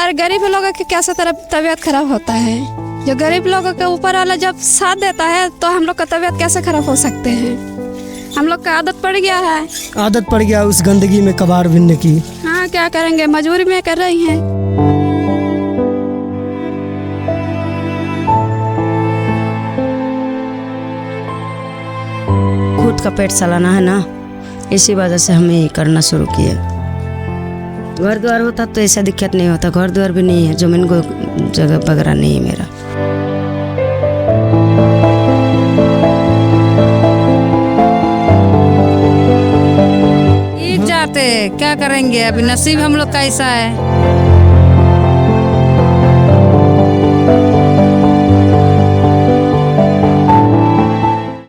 और गरीब लोगों की कैसे तरह तबीयत खराब होता है। जो गरीब लोगों के ऊपर वाला जब साथ देता है तो हम लोग का तबीयत कैसे खराब हो सकते हैं। हम लोग का आदत पड़ गया है। आदत पड़ गया उस गंदगी में कबाड़ बिनने की। हाँ, क्या करेंगे, मजबूरी में कर रही हैं। खुद का पेट चलाना है ना, इसी वजह से हमें ये करना शुरू किया। घर द्वार होता तो ऐसा दिक्कत नहीं होता। घर द्वार भी नहीं है, जमीन को जगह वगैरह नहीं है मेरा। जाते क्या करेंगे, अभी नसीब हम लोग का ऐसा है।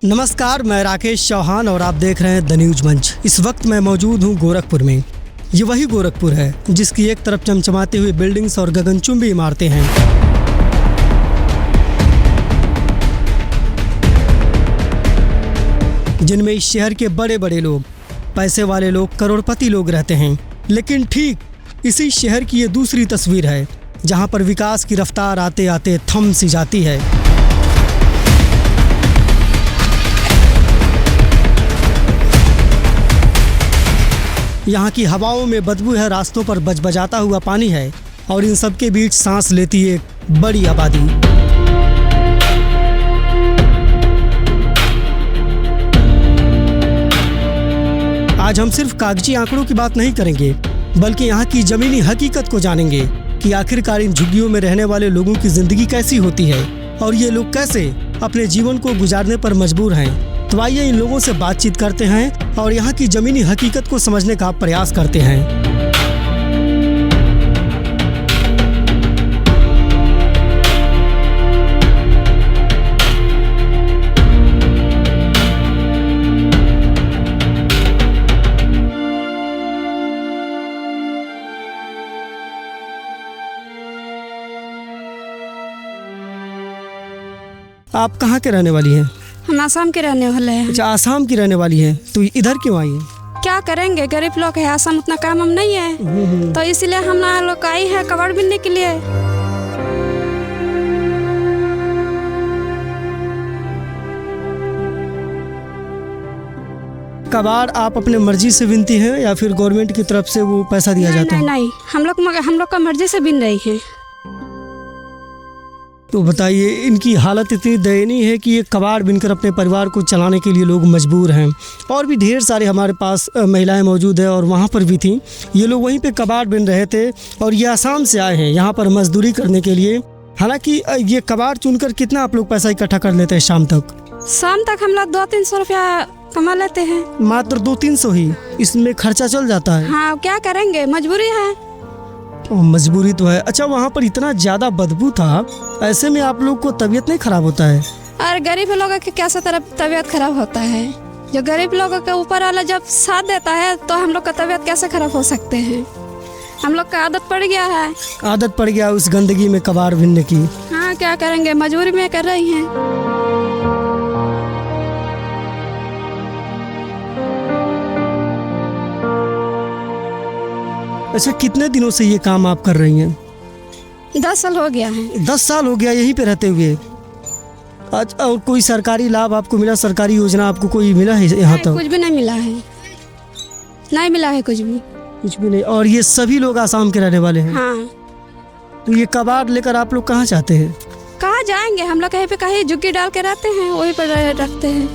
नमस्कार, मैं राकेश चौहान और आप देख रहे हैं द न्यूज मंच। इस वक्त मैं मौजूद हूं गोरखपुर में। ये वही गोरखपुर है जिसकी एक तरफ चमचमाती हुई बिल्डिंग्स और गगनचुंबी इमारतें हैं, जिनमें इस शहर के बड़े बड़े लोग, पैसे वाले लोग, करोड़पति लोग रहते हैं। लेकिन ठीक इसी शहर की ये दूसरी तस्वीर है जहां पर विकास की रफ्तार आते आते थम सी जाती है। यहाँ की हवाओं में बदबू है, रास्तों पर बजबजाता हुआ पानी है और इन सब के बीच सांस लेती है एक बड़ी आबादी। आज हम सिर्फ कागजी आंकड़ों की बात नहीं करेंगे, बल्कि यहाँ की जमीनी हकीकत को जानेंगे कि आखिरकार इन झुग्गियों में रहने वाले लोगों की जिंदगी कैसी होती है और ये लोग कैसे अपने जीवन को गुजारने पर मजबूर हैं। तो आइए इन लोगों से बातचीत करते हैं और यहाँ की जमीनी हकीकत को समझने का प्रयास करते हैं। आप कहाँ के रहने वाली हैं? हम आसाम के रहने वाले हैं। अच्छा, आसाम की रहने वाली हैं, तो इधर क्यों आई हैं? क्या करेंगे, गरीब लोग है, आसाम उतना काम हम नहीं है, तो इसलिए हम ना लोग आई है कबाड़ बिनने के लिए। कबाड़ आप अपने मर्जी से बिनती हैं या फिर गवर्नमेंट की तरफ से वो पैसा दिया जाता है? नहीं, हम लोग का मर्जी से बिन रही है। तो बताइए, इनकी हालत इतनी दयनीय है कि ये कबाड़ बिनकर अपने परिवार को चलाने के लिए लोग मजबूर हैं। और भी ढेर सारे हमारे पास महिलाएं मौजूद है और वहाँ पर भी थी। ये लोग वहीं पे कबाड़ बिन रहे थे और ये आसाम से आए हैं यहाँ पर मजदूरी करने के लिए। हालांकि ये कबाड़ चुनकर कितना आप लोग पैसा इकट्ठा कर लेते हैं शाम तक? शाम तक हम लोग 200-300 रुपया कमा लेते हैं। मात्र 200-300 ही इसमें खर्चा चल जाता है? हाँ, क्या करेंगे, मजबूरी है। मजबूरी तो है। अच्छा, वहाँ पर इतना ज़्यादा बदबू था, ऐसे में आप लोग को तबीयत नहीं खराब होता है? और गरीब लोगों की कैसे तरह तबीयत खराब होता है। जो गरीब लोगों के ऊपर वाला जब साथ देता है तो हम लोग का तबीयत कैसे खराब हो सकते हैं। हम लोग का आदत पड़ गया है। आदत पड़ गया उस गंदगी में कबाड़ बिनने की। हाँ, क्या करेंगे, मजबूरी में कर रही हैं। अच्छा, कितने दिनों से ये काम आप कर रही हैं? 10 साल हो गया है। 10 साल हो गया यहीं पे रहते हुए? अच्छा, और कोई सरकारी लाभ आपको मिला, सरकारी योजना आपको कोई मिला है यहाँ तक? कुछ भी नहीं मिला है, नहीं मिला है कुछ भी। कुछ भी नहीं। और ये सभी लोग आसाम के रहने वाले हैं? हाँ। तो ये कबाड़ लेकर आप लोग कहाँ जाते हैं? कहाँ जाएंगे, हम लोग कहीं पे कहीं झुग्गी डाल के रहते हैं, वहीं पर रखते हैं।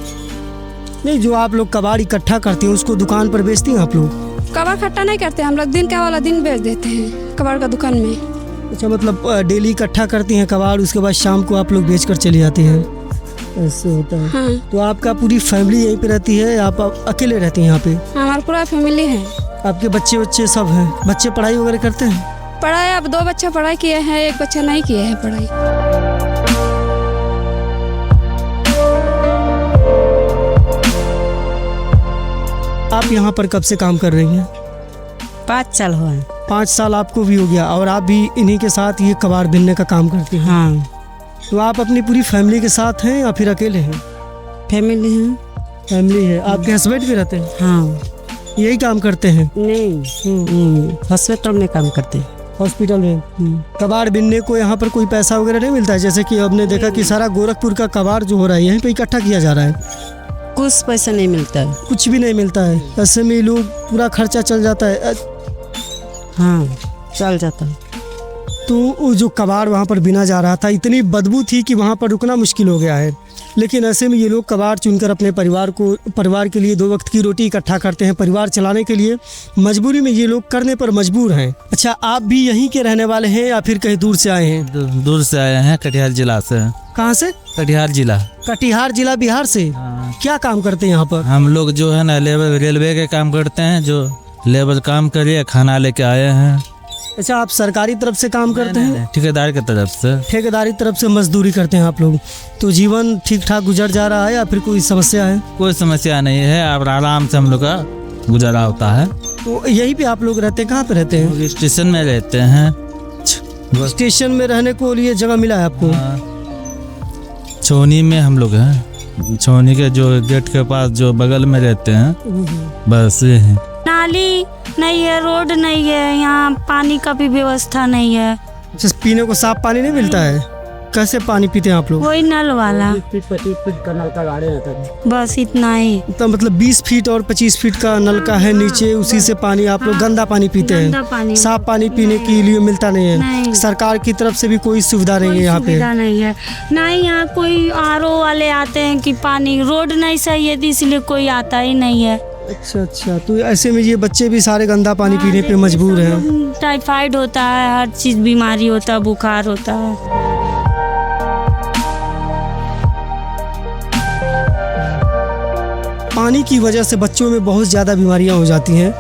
नहीं, जो आप लोग कबाड़ इकट्ठा करते हैं उसको दुकान पर बेचती हैं आप लोग? कबाड़ इकट्ठा नहीं करते हम लोग, दिन का वाला दिन बेच देते हैं कबाड़ का दुकान में। अच्छा, मतलब डेली इकट्ठा करती हैं कबाड़, उसके बाद शाम को आप लोग बेच कर चली जाती हैं, ऐसे होता है? हाँ। तो आपका पूरी फैमिली यहीं पे रहती है, आप अकेले रहती हैं यहाँ पे? हमारा पूरा फैमिली है। आपके बच्चे सब हैं? बच्चे पढ़ाई वगैरह करते हैं? पढ़ाई अब 2 बच्चे पढ़ाई किए हैं, 1 बच्चा नहीं किए हैं पढ़ाई। आप यहाँ पर कब से काम कर रही हैं? 5 साल हुआ है। 5 साल आपको भी हो गया और आप भी इन्हीं के साथ ये कबाड़ बिनने का काम करती हैं? हाँ। तो आप अपनी पूरी फैमिली के साथ हैं या फिर अकेले हैं? फैमिली है। फैमिली है। आपके हस्बैंड भी रहते हैं? हाँ। यही काम करते हैं? नहीं, हॉस्पिटल में काम करते हैं। हॉस्पिटल में कबाड़ बिनने को यहाँ पर कोई पैसा वगैरह नहीं मिलता है? जैसे कि हमने देखा कि सारा गोरखपुर का कबाड़ जो हो रहा है यहीं पे इकट्ठा किया जा रहा है। कुछ पैसा नहीं मिलता है। कुछ भी नहीं मिलता है, ऐसे में लोग पूरा खर्चा चल जाता है। हाँ चल जाता है। तो वो जो कबाड़ वहाँ पर बिना जा रहा था, इतनी बदबू थी कि वहाँ पर रुकना मुश्किल हो गया है। लेकिन ऐसे में ये लोग कबाड़ चुनकर अपने परिवार के लिए 2 वक्त की रोटी इकट्ठा करते हैं, परिवार चलाने के लिए मजबूरी में ये लोग करने पर मजबूर हैं। अच्छा, आप भी यहीं के रहने वाले हैं या फिर कहीं दूर से आए हैं? दूर से आए हैं, कटिहार जिला से। कहाँ से? कटिहार जिला। कटिहार जिला बिहार से। क्या काम करते हैं यहाँ पर? हम लोग जो है ना रेलवे के काम करते हैं, जो लेबर काम करिए, खाना लेके आए हैं। अच्छा, आप सरकारी तरफ से काम करते हैं? ठेकेदार की तरफ से। ठेकेदारी तरफ से मजदूरी करते हैं आप लोग। तो जीवन ठीक ठाक गुजर जा रहा है या फिर कोई समस्या है? कोई समस्या नहीं है, अब आराम से हम लोग का गुजारा होता है। तो यहीं पे आप लोग रहते हैं? कहाँ पे रहते हैं? स्टेशन में रहते हैं। स्टेशन में रहने को लिए जगह मिला है आपको? छोनी में हम लोग हैं, छोनी के जो गेट के पास जो बगल में रहते हैं, बस ये है। नाली नहीं है, रोड नहीं है, यहाँ पानी का भी व्यवस्था नहीं है। जैसे पीने को साफ पानी नहीं मिलता है? कैसे पानी पीते हैं आप लोग? वही नल वाला, बस इतना ही। तो मतलब 20 फीट और 25 फीट का नल का है नीचे, उसी से पानी आप लोग गंदा पानी पीते गंदा हैं? पानी, साफ पानी पीने के लिए मिलता नहीं है? नहीं। सरकार की तरफ से भी कोई सुविधा नहीं है यहाँ पे? सुविधा नहीं है, नहीं। यहाँ कोई आरओ वाले आते हैं कि पानी, रोड नहीं सही है इसलिए कोई आता ही नहीं है। अच्छा, तो ऐसे में ये बच्चे भी सारे गंदा पानी पीने पे मजबूर हैं। टाइफाइड होता है, हर चीज बीमारी होता है, बुखार होता है। पानी की वजह से बच्चों में बहुत ज़्यादा बीमारियां हो जाती हैं।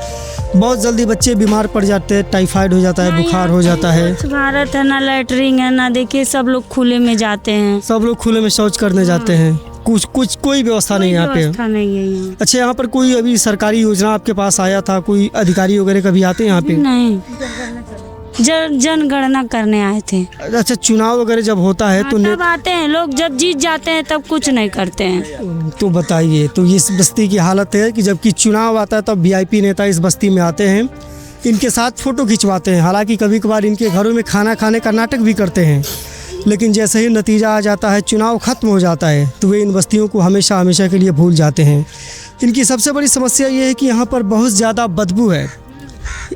बहुत जल्दी बच्चे बीमार पड़ जाते हैं, टाइफाइड हो जाता है, बुखार हो जाता है। भारत है ना, लैटरिन है ना, देखिए सब लोग खुले में जाते हैं। सब लोग खुले में शौच करने जाते हैं। कुछ कोई व्यवस्था नहीं है यहाँ पे? व्यवस्था नहीं है यहाँ। अच्छा, यहाँ पर कोई अभी सरकारी योजना आपके पास आया था? कोई अधिकारी वगैरह कभी आते हैं यहाँ पे? नहीं, जनगणना करने आए थे। अच्छा, चुनाव वगैरह जब होता है तो तब आते हैं लोग, जब जीत जाते हैं तब कुछ नहीं करते हैं। तो बताइए, तो इस बस्ती की हालत है कि जबकि चुनाव आता है तब वीआईपी नेता इस बस्ती में आते हैं, इनके साथ फोटो खिंचवाते हैं। हालांकि कभी कभार इनके घरों में खाना खाने का नाटक भी करते हैं, लेकिन जैसे ही नतीजा आ जाता है, चुनाव खत्म हो जाता है, तो वे इन बस्तियों को हमेशा हमेशा के लिए भूल जाते हैं। इनकी सबसे बड़ी समस्या ये है कि यहाँ पर बहुत ज़्यादा बदबू है,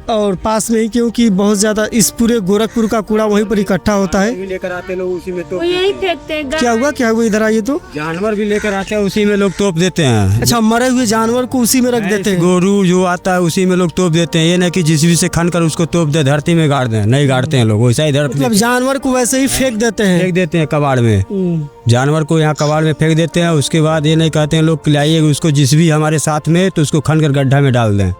और पास में ही क्योंकि बहुत ज़्यादा इस पूरे गोरखपुर का कूड़ा वहीं पर इकट्ठा होता है। लेकर आते लोग उसी में तो यही फेंकते हैं। क्या हुआ इधर आइए। तो जानवर भी लेकर आते हैं, उसी में लोग तोप देते हैं। अच्छा, मरे हुए जानवर को उसी में रख देते हैं? गोरू जो आता है उसी में लोग तोप देते हैं। ये नहीं कि जिसवी से खन कर उसको तोप दे, धरती में गाड़ दें, नहीं गाड़ते हैं लोग, वैसा इधर मतलब जानवर को वैसे ही फेंक देते हैं? फेंक देते हैं कबाड़ में। जानवर को यहाँ कबाड़ में फेंक देते हैं। उसके बाद ये नहीं कहते हैं लोग कि लाइए उसको जिसवी हमारे साथ में, तो उसको खन कर गड्ढा में डाल दें।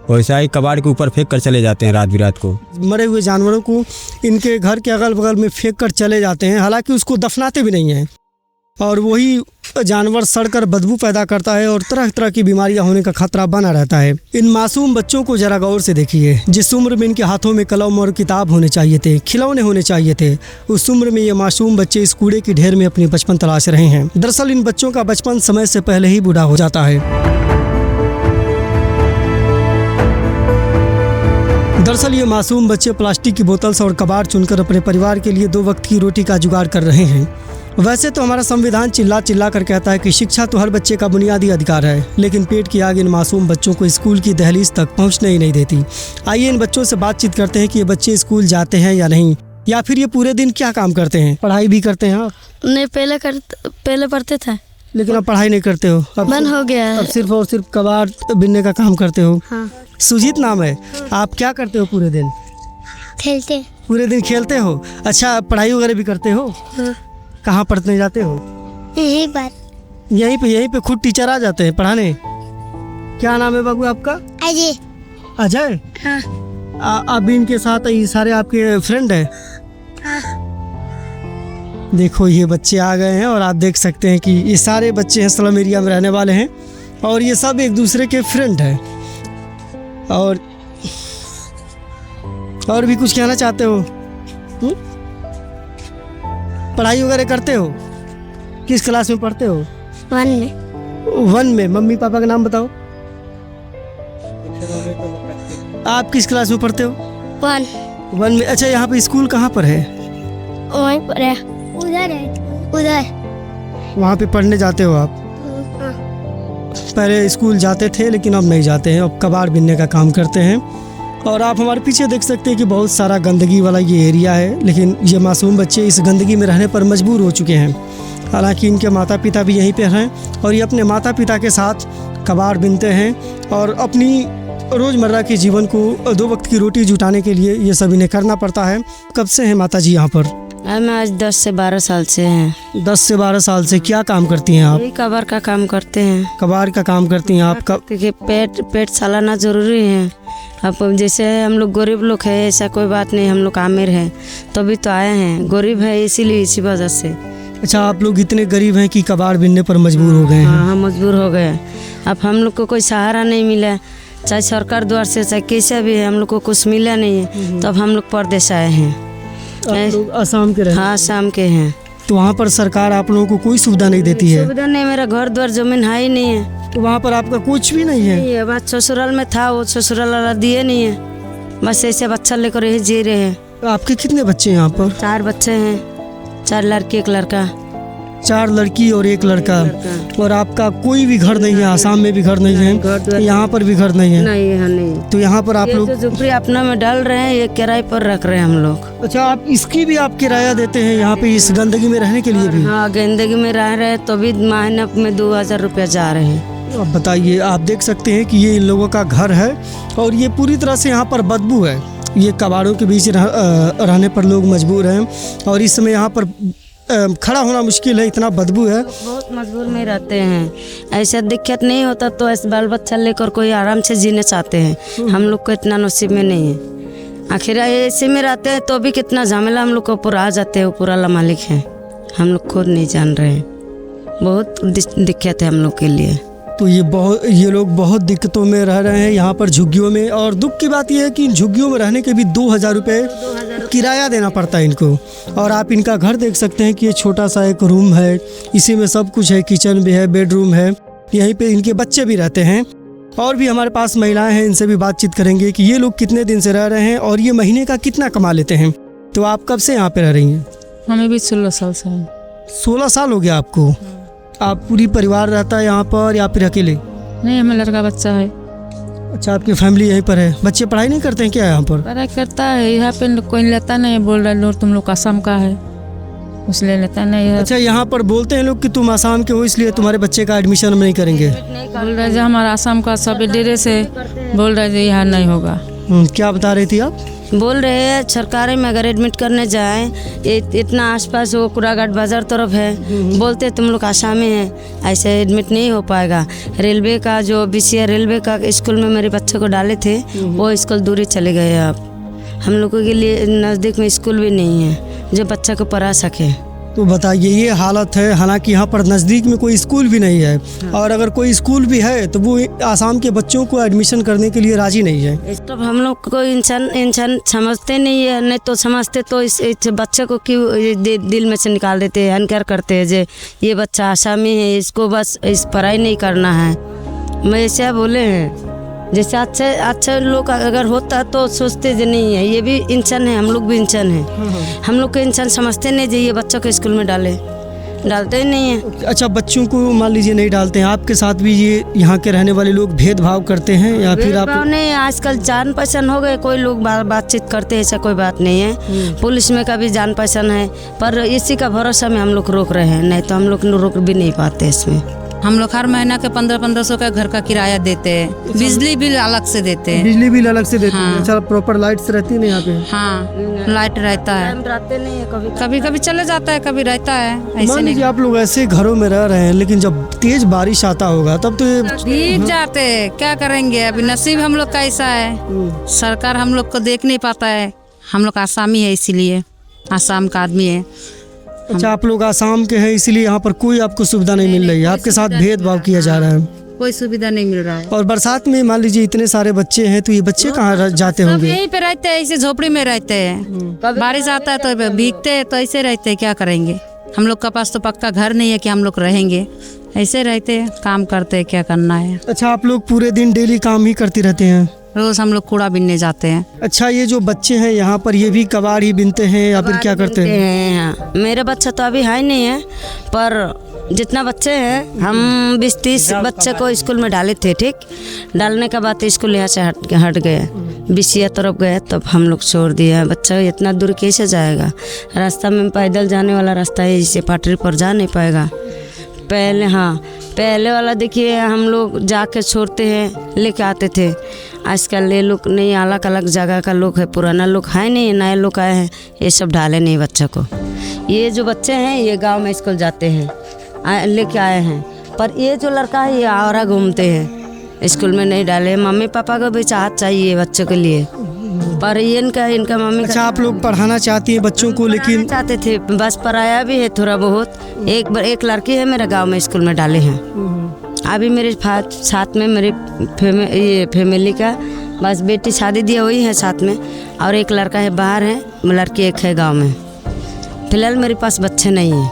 वैसा ही कबाड़ के ऊपर फेंक कर चले जाते हैं रात बिरात को। मरे हुए जानवरों को इनके घर के अगल बगल में फेंक कर चले जाते हैं, हालांकि उसको दफनाते भी नहीं हैं, और वही जानवर सड़कर बदबू पैदा करता है और तरह तरह की बीमारियां होने का खतरा बना रहता है। इन मासूम बच्चों को जरा गौर से देखिए। जिस उम्र में इनके हाथों में कलम और किताब होने चाहिए थे, खिलौने होने चाहिए थे, उस उम्र में ये मासूम बच्चे इस कूड़े की ढेर में अपनी बचपन तलाश रहे हैं। दरअसल इन बच्चों का बचपन समय से पहले ही बूढ़ा हो जाता है। दरअसल ये मासूम बच्चे प्लास्टिक की बोतल से और कबाड़ चुनकर अपने परिवार के लिए 2 वक्त की रोटी का जुगाड़ कर रहे हैं। वैसे तो हमारा संविधान चिल्ला चिल्ला कर कहता है कि शिक्षा तो हर बच्चे का बुनियादी अधिकार है, लेकिन पेट की आग इन मासूम बच्चों को स्कूल की दहलीज तक पहुंचने ही नहीं देती। आइए इन बच्चों से बातचीत करते हैं कि ये बच्चे स्कूल जाते हैं या नहीं, या फिर ये पूरे दिन क्या काम करते हैं। पढ़ाई भी करते हैं आप? नहीं, पहले पढ़ते थे, लेकिन अब पढ़ाई नहीं करते हो? बंद हो गया है। अब सिर्फ और सिर्फ कबाड़ बिनने का काम करते हो? हाँ। सुजीत नाम है। आप क्या करते हो पूरे दिन? खेलते। पूरे दिन खेलते हो? अच्छा, पढ़ाई वगैरह भी करते हो? हाँ। कहाँ पढ़ने जाते हो? यहीं पे खुद टीचर आ जाते हैं पढ़ाने? क्या नाम है बाबू आपका? अजय। अजय? हाँ। अभी इनके साथ ये सारे आपके फ्रेंड हैं? हाँ। देखो, ये बच्चे आ गए हैं और आप देख सकते हैं कि ये सारे बच्चे हैं स्लम एरिया में रहने वाले हैं, और ये सब एक दूसरे के फ्रेंड हैं। और भी कुछ कहना चाहते हो? पढ़ाई वगैरह करते हो? किस क्लास में पढ़ते हो? 1 में। 1 में। मम्मी पापा का नाम बताओ। आप किस क्लास में पढ़ते हो? 1। वन में। अच्छा, यहाँ पे स्कूल कहाँ पर है? वहीं पर है, उधर है, उधर। वहाँ पे पढ़ने जाते हो आप? हाँ। पहले स्कूल जाते थे लेकिन अब नहीं जाते हैं, अब कबाड़ बिनने का काम करते हैं। और आप हमारे पीछे देख सकते हैं कि बहुत सारा गंदगी वाला ये एरिया है, लेकिन ये मासूम बच्चे इस गंदगी में रहने पर मजबूर हो चुके हैं। हालांकि इनके माता पिता भी यहीं पे हैं और ये अपने माता पिता के साथ कबाड़ बिनते हैं और अपनी रोज़मर्रा के जीवन को 2 वक्त की रोटी जुटाने के लिए ये सब इन्हें करना पड़ता है। कब से हैं माता जी यहाँ पर? हम आज 10 से 12 साल से हैं। 10 से 12 साल से। क्या काम करती हैं आप? यही कबाड़ का काम करते हैं। कबाड़ का काम करती हैं आप? क्योंकि पेट चलाना जरूरी है। अब जैसे हम लोग गरीब लोग हैं, ऐसा कोई बात नहीं, हम लोग आमिर हैं तभी तो आए हैं। गरीब है इसीलिए, इसी वजह से। अच्छा, आप लोग इतने गरीब हैं कि कबाड़ बिनने पर मजबूर हो गए हैं? हाँ, हम मजबूर हो गए। अब हम लोग को कोई सहारा नहीं मिला, चाहे सरकार द्वार से चाहे कैसे भी है, हम लोग को कुछ मिला नहीं है। तब हम लोग परदेश आए हैं। आप लोग आसाम के रहते? हाँ, आसाम के हैं। तो वहाँ पर सरकार आप लोगों को कोई सुविधा नहीं देती है? सुविधा नहीं, मेरा घर द्वार जमीन है ही नहीं है। तो वहाँ पर आपका कुछ भी नहीं है? नहीं है, बस ससुराल में था, वो ससुराल वाला दिए नहीं है। बस ऐसे बच्चा लेकर यही जी रहे हैं। आपके कितने बच्चे हैं यहाँ पर? 4 बच्चे हैं, 4 लड़की 1 लड़का। 4 लड़की और 1 लड़का। और आपका कोई भी घर नहीं है? आसाम में भी घर नहीं है, यहाँ पर भी घर नहीं है? नहीं है, नहीं। तो यहाँ पर आप ये लोग जो झुपड़ी अपना में डाल रहे हैं, ये किराए पर रख रहे हैं हम लोग। अच्छा, आप इसकी भी आप किराया देते हैं यहाँ पे इस गंदगी में रहने के लिए भी? हाँ, गंदगी में रह रहे हैं तो भी महीने में 2000 रुपया जा रहे हैं। अब बताइए, आप देख सकते हैं कि ये इन लोगों का घर है और ये पूरी तरह से यहाँ पर बदबू है। ये कबाड़ों के बीच रहने पर लोग मजबूर हैं और इस समय यहाँ पर खड़ा होना मुश्किल है, इतना बदबू है। बहुत मजबूर में रहते हैं। ऐसा दिक्कत नहीं होता तो ऐसे बाल बच्चा लेकर कोई आराम से जीने चाहते हैं। हम लोग को इतना नसीब में नहीं है। आखिर ऐसे में रहते हैं तो भी कितना झमेला हम लोग को ऊपर आ जाते हैं। ऊपर वाला मालिक है, हम लोग खुद नहीं जान रहे हैं। बहुत दिक्कत है हम लोग के लिए। तो ये लोग बहुत दिक्कतों में रह रहे हैं यहाँ पर झुग्गियों में। और दुख की बात यह है कि इन झुग्गियों में रहने के भी 2000 रुपये किराया देना पड़ता है इनको। और आप इनका घर देख सकते हैं कि ये छोटा सा एक रूम है, इसी में सब कुछ है, किचन भी है, बेडरूम है, यहीं पे इनके बच्चे भी रहते हैं। और भी हमारे पास महिलाएं हैं, इनसे भी बातचीत करेंगे कि ये लोग कितने दिन से रह रहे हैं और ये महीने का कितना कमा लेते हैं। तो आप कब से यहाँ पे रह रही हैं? हमें भी 16 साल से है। 16 साल हो गया आपको? आप पूरी परिवार रहता है यहाँ पर या फिर अकेले? नहीं, हमें लड़का बच्चा है। अच्छा, आपकी फैमिली यहीं पर है। बच्चे पढ़ाई नहीं करते हैं क्या यहाँ पर? पढ़ाई करता है, यहाँ पे कोई लेता नहीं है। बोल रहा है लोग तुम लोग आसाम का है, इसलिए लेता नहीं है। अच्छा, यहाँ पर बोलते हैं लोग कि तुम आसाम के हो इसलिए तुम्हारे बच्चे का एडमिशन हम नहीं करेंगे। बोल रहे जो हमारा आसाम का सब डेरे से बोल रहे जो यहाँ नहीं होगा। क्या बता रही थी आप? बोल रहे हैं सरकारी में अगर एडमिट करने जाएं, इतना आसपास वो कुराघाट बाजार तरफ है, बोलते तुम लोग आसामी हैं, ऐसे एडमिट नहीं हो पाएगा। रेलवे का जो BCA रेलवे का स्कूल में मेरे बच्चे को डाले थे, वो स्कूल दूरी चले गए। अब हम लोगों के लिए नज़दीक में स्कूल भी नहीं है जो बच्चा को पढ़ा सके। तो बताइए, ये हालत है। हालांकि यहाँ पर नज़दीक में कोई स्कूल भी नहीं है। और अगर कोई स्कूल भी है तो वो आसाम के बच्चों को एडमिशन करने के लिए राजी नहीं है। तो हम लोग को इंसान समझते नहीं है। नहीं तो समझते तो इस बच्चे को क्यों दिल में से निकाल देते हैं, अनकर करते हैं जे ये बच्चा आसामी है, इसको बस इस पढ़ाई नहीं करना है। मैं ऐसे बोले हैं, जैसे अच्छे लोग अगर होता तो सोचते जो नहीं है, ये भी इंसान है, हम लोग भी इंसान हैं। हम लोग को इंसान समझते नहीं जो ये बच्चों को स्कूल में डालते ही नहीं है। अच्छा, बच्चों को मान लीजिए नहीं डालते हैं, आपके साथ भी ये यहाँ के रहने वाले लोग भेदभाव करते हैं या फिर आप? नहीं, आजकल जान पहचान हो गए, कोई लोग बातचीत करते हैं, ऐसा कोई बात नहीं है। पुलिस में का भी जान पहचान है, पर इसी का भरोसा में हम लोग रोक रहे हैं, नहीं तो हम लोग रोक भी नहीं पाते इसमें। हम लोग हर महीना के 1500 का घर का किराया देते हैं। बिजली बिल अलग से देते हैं। बिजली बिल अलग से देते हैं? अच्छा, प्रॉपर लाइट्स रहती है ना यहाँ पे? हाँ, लाइट रहता है। रहते नहीं है, कभी कभी चले जाता है, कभी रहता है। मान लीजिए आप लोग ऐसे घरों में रह रहे हैं, लेकिन जब तेज बारिश आता होगा तब तो भीग जाते हैं। क्या करेंगे, अभी नसीब हम लोग का ऐसा है, सरकार हम लोग को देख नहीं पाता है। हम लोग आसामी है, इसीलिए आसाम का आदमी है। अच्छा, आप लोग आसाम के हैं इसलिए यहाँ पर कोई आपको सुविधा नहीं मिल रही है, आपके साथ भेदभाव किया जा रहा है, कोई सुविधा नहीं मिल रहा है। और बरसात में मान लीजिए इतने सारे बच्चे हैं तो ये बच्चे कहाँ जाते सब होंगे? यहीं पे रहते हैं, ऐसे झोपड़ी में रहते हैं। बारिश आता है तो भीगते हैं, तो ऐसे रहते हैं। क्या करेंगे, हम लोग के पास तो पक्का घर नहीं है कि हम लोग रहेंगे। ऐसे रहते हैं, काम करते हैं, क्या करना है। अच्छा, आप लोग पूरे दिन डेली काम ही करती रहते हैं? रोज हम लोग कूड़ा बीनने जाते हैं। अच्छा, ये जो बच्चे हैं यहाँ पर ये भी कबाड़ ही बिनते हैं या फिर क्या करते हैं? हाँ, मेरा बच्चा तो अभी है नहीं है, पर जितना बच्चे हैं हम 20-30 बच्चे को स्कूल में डाले थे। ठीक, डालने के बाद स्कूल यहाँ से हट गए, बिसिया तरफ गए, तब हम लोग छोड़ दिए। बच्चा इतना दूर कैसे जाएगा? रास्ता में पैदल जाने वाला रास्ता है, इससे पटरी पर जा नहीं पाएगा। पहले वाला देखिए हम लोग जाके छोड़ते हैं, लेके आते थे। आजकल ये लोग नहीं, अलग अलग जगह का लोग है, पुराना लोग है नहीं, नए लोग आए हैं, ये सब डाले नहीं बच्चों को। ये जो बच्चे हैं ये गांव में स्कूल जाते हैं, लेके आए हैं, पर ये जो लड़का है ये आवारा घूमते हैं, स्कूल में नहीं डाले। मम्मी पापा को भी चाहत चाहिए बच्चों के लिए, पर इनका मम्मी। अच्छा, आप लोग पढ़ाना चाहती हैं बच्चों को, लेकिन चाहते थे, बस पढ़ाया भी है थोड़ा बहुत। एक लड़की है मेरे गांव में स्कूल में डाले हैं। अभी मेरे साथ में मेरी फैमिली का बस बेटी शादी दिया हुई है साथ में, और एक लड़का है बाहर है, लड़की एक है गांव में। फिलहाल मेरे पास बच्चे नहीं है,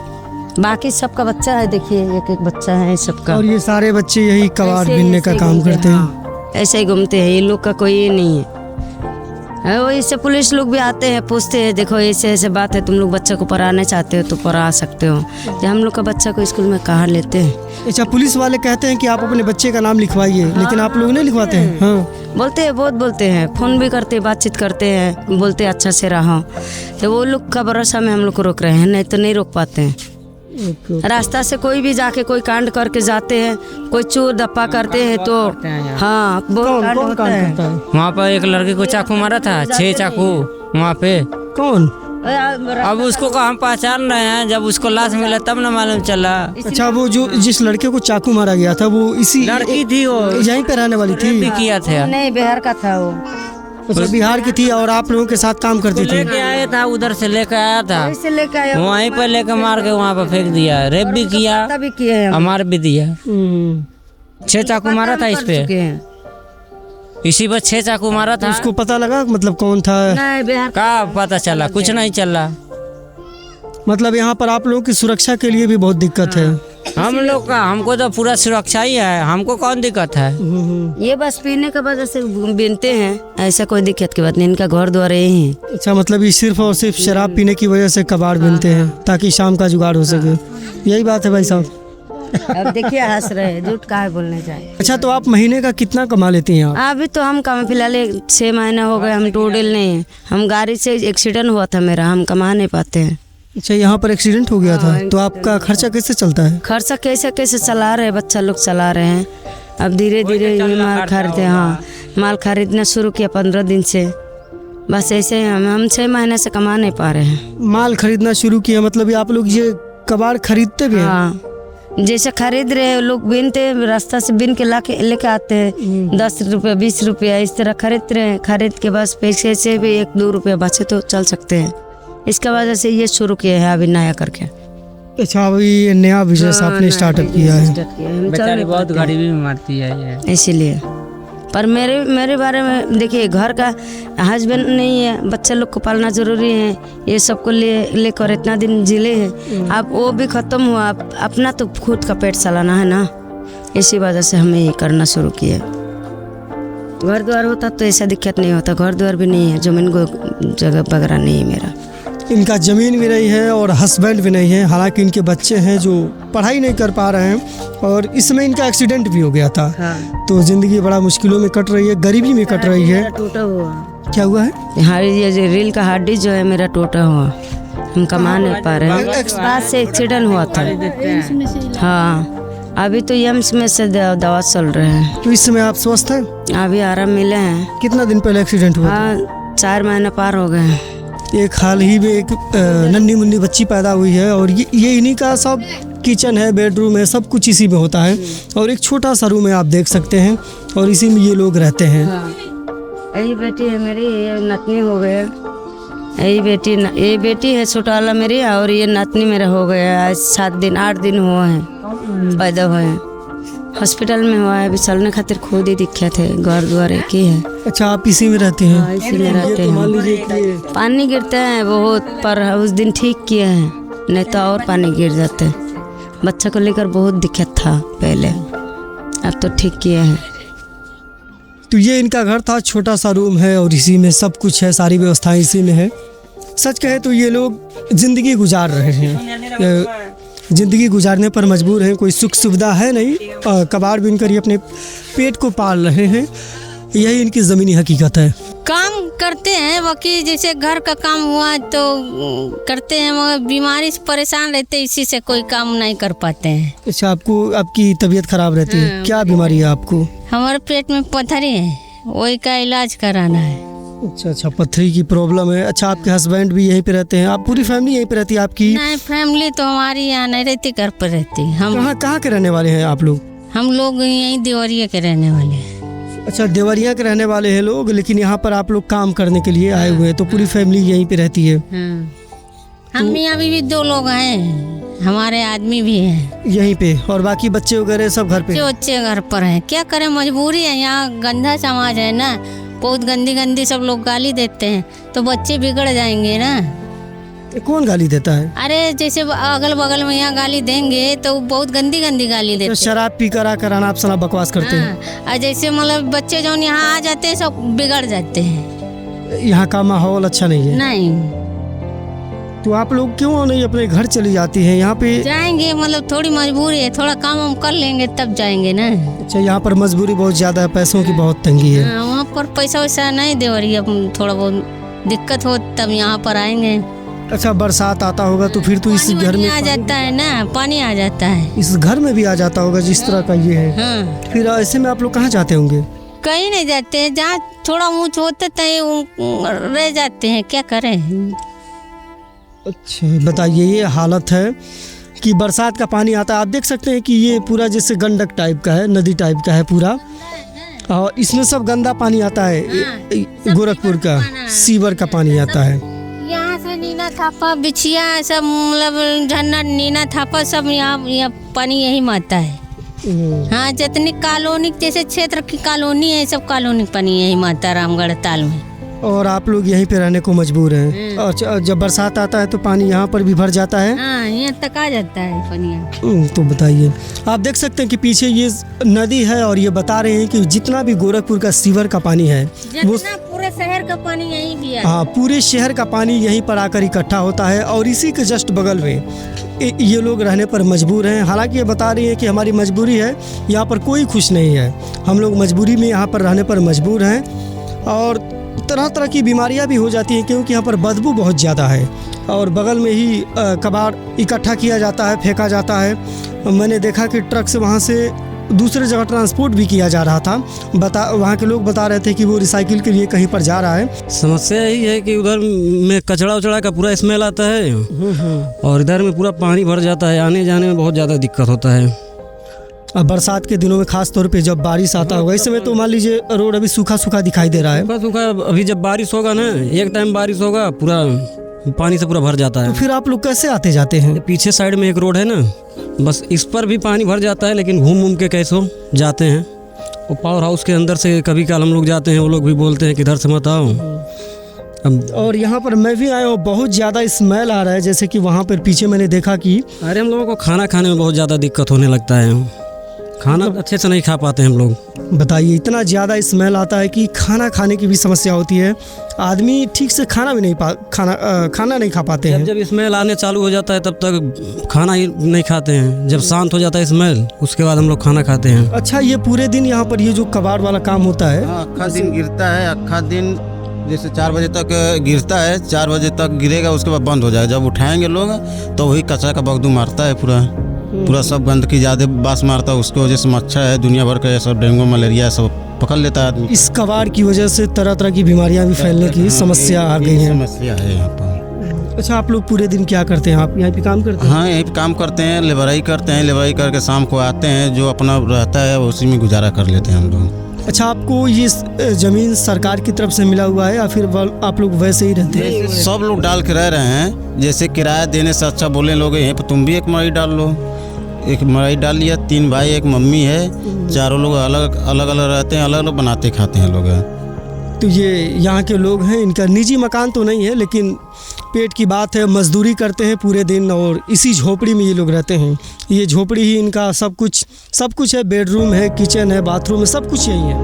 बाकी सबका बच्चा है, देखिए एक एक बच्चा है सबका। और ये सारे बच्चे यही कबाड़ बीनने का काम करते हैं, ऐसे ही घूमते हैं। ये लोग का कोई ये नहीं है। वो इससे पुलिस लोग भी आते हैं, पूछते हैं, देखो ऐसे ऐसे बात है, तुम लोग बच्चे को पढ़ाना चाहते हो तो पढ़ा सकते हो। जब हम लोग का बच्चा को स्कूल में कहाँ लेते हैं। अच्छा, पुलिस वाले कहते हैं कि आप अपने बच्चे का नाम लिखवाइए, लेकिन आप लोग नहीं लिखवाते हैं? हाँ, बोलते हैं, बहुत बोलते हैं, फ़ोन भी करते, बातचीत करते हैं, बोलते हैं अच्छा से रहो। तो वो लोग का भरोसा में हम लोग को रोक रहे हैं, नहीं तो नहीं रोक पाते हैं। रास्ता से कोई भी जाके कोई कांड करके जाते हैं, कोई चोर धप्पा करते हैं तो हाँ, बहुत कांड होता है। वहाँ पर एक लड़के को चाकू मारा था, 6 चाकू वहाँ पे। कौन? अब उसको हम पहचान रहे हैं, जब उसको लाश मिला तब न मालूम चला। अच्छा, वो जो जिस लड़के को चाकू मारा गया था वो इसी लड़की थी, वो यहीं पे रहने वाली थी? किया था, नहीं बिहार का था वो। अच्छा, बिहार की थी और आप लोगों के साथ काम करती थी? लेके आया था, उधर से लेके आया था, लेके आया, वहीं पर लेके मार के वहाँ पर फेंक दिया। रेप भी किया, हमार भी दिया। 6 चाकू मारा था इस पे, इसी पर 6 चाकू मारा था। उसको पता लगा मतलब कौन था? नहीं बिहार का पता चला, कुछ नहीं चला। मतलब यहाँ पर आप लोगों की सुरक्षा के लिए भी बहुत दिक्कत है। हम लोग का, हमको तो पूरा सुरक्षा ही है, हमको कौन दिक्कत है? ये बस पीने के वजह से बीनते हैं, ऐसा कोई दिक्कत की बात नहीं, इनका घर द्वार यही है। अच्छा, मतलब ये सिर्फ और सिर्फ शराब पीने की वजह से कबाड़ बीनते हैं ताकि शाम का जुगाड़ हो सके, यही बात है भाई साहब? अब देखिए हंस रहे हैं, झूठ काहे बोलने जाए। अच्छा, तो आप महीने का कितना कमा लेती हैं आप? अभी तो हम कम, फिलहाल 6 महीना हो गए, हम टूडल नहीं है, हम गाड़ी से एक्सीडेंट हुआ था मेरा, हम कमा नहीं पाते हैं। अच्छा, यहाँ पर एक्सीडेंट हो गया था, तो आपका खर्चा कैसे चलता है? खर्चा कैसे चला रहे, बच्चा लोग चला रहे हैं। अब धीरे धीरे ये माल खरीदे, हाँ माल खरीदना शुरू किया 15 दिन से, बस ऐसे हम 6 महीने से कमा नहीं पा रहे हैं। माल खरीदना शुरू किया मतलब आप लोग ये कबाड़ खरीदते भी हैं? हाँ, जैसे खरीद रहे लोग, बीनते रास्ता से बीन के लेके आते हैं, 10 रुपये 20 रुपया इस तरह खरीद रहे हैं। खरीद के बस पैसे से भी 1-2 रुपये बचे तो चल सकते हैं। इसके वजह से ये शुरू किया है अभी नया करके। अच्छा, अभी ये नया बिजनेस आपने स्टार्टअप किया है? बेचारी बहुत गरीबी में मारती है ये, इसीलिए। पर मेरे बारे में देखिए, घर का हस्बैंड नहीं है, बच्चे लोग को पालना जरूरी है, ये सबको लेकर इतना दिन जिले हैं, अब वो भी ख़त्म हुआ, अपना तो खुद का पेट चलाना है ना, इसी वजह से हमें ये करना शुरू किया। घर द्वार होता तो ऐसा दिक्कत नहीं होता, घर द्वार भी नहीं है, जमीन को जगह वगैरह नहीं है मेरा। इनका ज़मीन भी नहीं है और हस्बैंड भी नहीं है, हालांकि इनके बच्चे हैं जो पढ़ाई नहीं कर पा रहे हैं, और इसमें इनका एक्सीडेंट भी हो गया था। हाँ। तो ज़िंदगी बड़ा मुश्किलों में कट रही है, गरीबी में कट रही है। टूटा हुआ क्या हुआ है? ये रील का हड्डी जो है मेरा टूटा हुआ, हम कमा नहीं पा रहे हैं, बाद से एक्सीडेंट हुआ था। हाँ, अभी तो एम्स में से दवा चल रहे हैं। तो इस समय आप स्वस्थ हैं? अभी आराम मिले हैं। कितना दिन पहले एक्सीडेंट हुआ? हाँ, 4 महीने पार हो गए हैं। एक हाल ही में एक नन्ही मुन्नी बच्ची पैदा हुई है, और ये इन्हीं का सब किचन है, बेडरूम है, सब कुछ इसी में होता है, और एक छोटा सा रूम है आप देख सकते हैं, और इसी में ये लोग रहते हैं। यही बेटी है मेरी, ये नतनी हो गए, ये बेटी है छोटा वाला मेरी, और ये नतनी मेरा हो गया आज 8 दिन हुए हैं पैदा हुए हैं। हॉस्पिटल में हुआ है, अभी चलने खातिर खुद ही दिक्कत है, घर द्वार एक ही है। अच्छा, आप इसी में रहते हैं? हाँ, इसी में रहते हैं। पानी गिरते हैं बहुत, पर उस दिन ठीक किए हैं, नहीं तो और पानी गिर जाते। बच्चा को लेकर बहुत दिक्कत था पहले, अब तो ठीक किए हैं। तो ये इनका घर था, छोटा सा रूम है और इसी में सब कुछ है, सारी व्यवस्थाएं इसी में है। सच कहे तो ये लोग ज़िंदगी गुजार रहे हैं, ज़िंदगी गुजारने पर मजबूर हैं, कोई सुख सुविधा है नहीं। कबाड़ बीनकर ये अपने पेट को पाल रहे हैं, यही इनकी ज़मीनी हकीकत है। काम करते हैं बाकी जैसे घर का काम हुआ तो करते हैं, मगर बीमारी से परेशान रहते इसी से कोई काम नहीं कर पाते हैं। अच्छा, आपको आपकी तबीयत खराब रहती है, क्या बीमारी है आपको? हमारे पेट में पथरी है, वही का इलाज कराना है। अच्छा, पथरी की प्रॉब्लम है। अच्छा, आपके हस्बैंड भी यहीं पे रहते हैं? आप पूरी फैमिली यहीं पे रहती है आपकी? नहीं, फैमिली तो हमारी यहाँ नहीं रहती, घर पर रहती। हम कहाँ के रहने वाले हैं आप लोग? हम लोग यहीं देवरिया के रहने वाले हैं। अच्छा, देवरिया के रहने वाले हैं लोग, लेकिन यहाँ पर आप लोग काम करने के लिए आए हुए हैं, तो पूरी फैमिली यहीं पे रहती है? हम यहाँ भी 2 लोग हैं, हमारे आदमी भी हैं यहीं पे, और बाकी बच्चे वगैरह सब घर पे? बच्चे घर पर हैं, क्या करें, मजबूरी है। यहाँ गंदा समाज है ना, बहुत गंदी सब लोग गाली देते हैं, तो बच्चे बिगड़ जाएंगे ना। कौन गाली देता है? अरे जैसे अगल बगल में यहाँ गाली देंगे तो बहुत गंदी गाली देते हैं। तो शराब पी कर आकर अनाप शनाप बकवास करते हैं। और जैसे मतलब बच्चे जो यहाँ आ जाते हैं सब बिगड़ जाते हैं। यहाँ का माहौल अच्छा नहीं है? नहीं। तो आप लोग क्यों नहीं अपने घर चली जाती हैं? यहाँ पे जाएंगे, मतलब थोड़ी मजबूरी है, थोड़ा काम हम कर लेंगे तब जाएंगे ना। अच्छा, यहाँ पर मजबूरी बहुत ज्यादा है, पैसों की बहुत तंगी है। वहाँ पर पैसा वैसा नहीं दे रही है, थोड़ा बहुत दिक्कत हो तब यहाँ पर आएंगे। अच्छा, बरसात आता होगा तो फिर तो इस घर में आ जाता है ना, पानी आ जाता है, इस घर में भी आ जाता होगा जिस तरह का ये है। फिर ऐसे में आप लोग कहाँ जाते होंगे? कहीं नहीं जाते हैं, जहाँ थोड़ा ऊँच होते रह जाते हैं, क्या करें। अच्छा, बताइए, ये हालत है कि बरसात का पानी आता है, आप देख सकते हैं कि ये पूरा जैसे गंडक टाइप का है, नदी टाइप का है पूरा, और इसमें सब गंदा पानी आता है। गोरखपुर का सीवर का पानी आता है। यहाँ से नीना थापा बिछिया सब, मतलब झन्ना नीना थापा सब यहाँ पानी यही में आता है। हाँ, जितनी कॉलोनी जैसे क्षेत्र की कॉलोनी है, सब कॉलोनी पानी यही में आता है, रामगढ़ ताल में। और आप लोग यहीं पे रहने को मजबूर हैं। और जब बरसात आता है तो पानी यहाँ पर भी भर जाता है? हाँ, यहाँ तक आ जाता है पानी। तो बताइए, आप देख सकते हैं कि पीछे ये नदी है और ये बता रहे हैं कि जितना भी गोरखपुर का सीवर का पानी है वो पूरे शहर का पानी यहीं भी है। हाँ, पूरे शहर का पानी यहीं पर आकर इकट्ठा होता है और इसी के जस्ट बगल में ये लोग रहने पर मजबूर हैं। हालांकि ये बता रही है कि हमारी मजबूरी है, यहाँ पर कोई खुश नहीं है, हम लोग मजबूरी में यहाँ पर रहने पर मजबूर हैं। और तरह तरह की बीमारियां भी हो जाती हैं क्योंकि यहाँ पर बदबू बहुत ज़्यादा है और बगल में ही कबाड़ इकट्ठा किया जाता है, फेंका जाता है। मैंने देखा कि ट्रक से वहाँ से दूसरे जगह ट्रांसपोर्ट भी किया जा रहा था। वहाँ के लोग बता रहे थे कि वो रिसाइकिल के लिए कहीं पर जा रहा है। समस्या यही है कि उधर में कचड़ा उचड़ा का पूरा स्मेल आता है और इधर में पूरा पानी भर जाता है, आने जाने में बहुत ज़्यादा दिक्कत होता है। अब बरसात के दिनों में खास तौर पे जब बारिश आता होगा, इस समय तो मान लीजिए रोड अभी सूखा सूखा दिखाई दे रहा है। सूखा अभी जब बारिश होगा ना, एक टाइम बारिश होगा पूरा पानी से पूरा भर जाता है। तो फिर आप लोग कैसे आते जाते हैं? पीछे साइड में एक रोड है ना, बस इस पर भी पानी भर जाता है, लेकिन घूम के कैसे जाते हैं। वो पावर हाउस के अंदर से कभी काल हम लोग जाते हैं, वो लोग भी बोलते हैं कि इधर से मत आओ। और यहाँ पर मैं भी आया हूँ, बहुत ज़्यादा स्मेल आ रहा है, जैसे कि वहाँ पर पीछे मैंने देखा कि अरे हम लोगों को खाना खाने में बहुत ज़्यादा दिक्कत होने लगता है, खाना अच्छे से नहीं खा पाते हम लोग। बताइए, इतना ज़्यादा स्मेल आता है कि खाना खाने की भी समस्या होती है, आदमी ठीक से खाना भी नहीं खाना नहीं खा पाते हैं। जब स्मेल आने चालू हो जाता है तब तक खाना ही नहीं खाते हैं, जब शांत हो जाता है स्मेल उसके बाद हम लोग खाना खाते हैं। अच्छा, ये पूरे दिन यहाँ पर ये जो कबाड़ वाला काम होता है? अक्खा दिन गिरता है, अक्खा दिन जैसे 4 बजे तक गिरता है, 4 बजे तक गिरेगा, उसके बाद बंद हो जाएगा। जब उठाएंगे लोग तो वही कचरा का बगदू मारता है, पूरा सब गंदगी ज़्यादा बास मारता है, उसकी वजह से मच्छर है, दुनिया भर का सब डेंगू मलेरिया सब पकड़ लेता है आदमी। इस कबाड़ की वजह से तरह तरह की बीमारियां भी फैलने की समस्या आ गई है। समस्या है यहाँ पर। अच्छा, आप लोग पूरे दिन क्या करते हैं? आप यहाँ पे काम करते हैं? हाँ, यहीं पे काम करते हैं, लेबराई करते हैं, लेबराई करके शाम को आते हैं, जो अपना रहता है उसी में गुजारा कर लेते हैं हम लोग। अच्छा, आपको ये ज़मीन सरकार की तरफ से मिला हुआ है या फिर आप लोग वैसे ही रहते हैं? सब लोग डाल के रह रहे हैं, जैसे किराया देने से अच्छा बोले लोग यहीं पर तुम भी एक मड़ई डाल लो। एक मड़ई डाल लिया, 3 भाई एक मम्मी है, चारों लोग अलग अलग रहते हैं, अलग अलग बनाते खाते हैं लोग। तो ये यहाँ के लोग हैं, इनका निजी मकान तो नहीं है, लेकिन पेट की बात है, मजदूरी करते हैं पूरे दिन और इसी झोपड़ी में ये लोग रहते हैं। ये झोपड़ी ही इनका सब कुछ है, बेडरूम है, किचन है, बाथरूम है, सब कुछ यही है।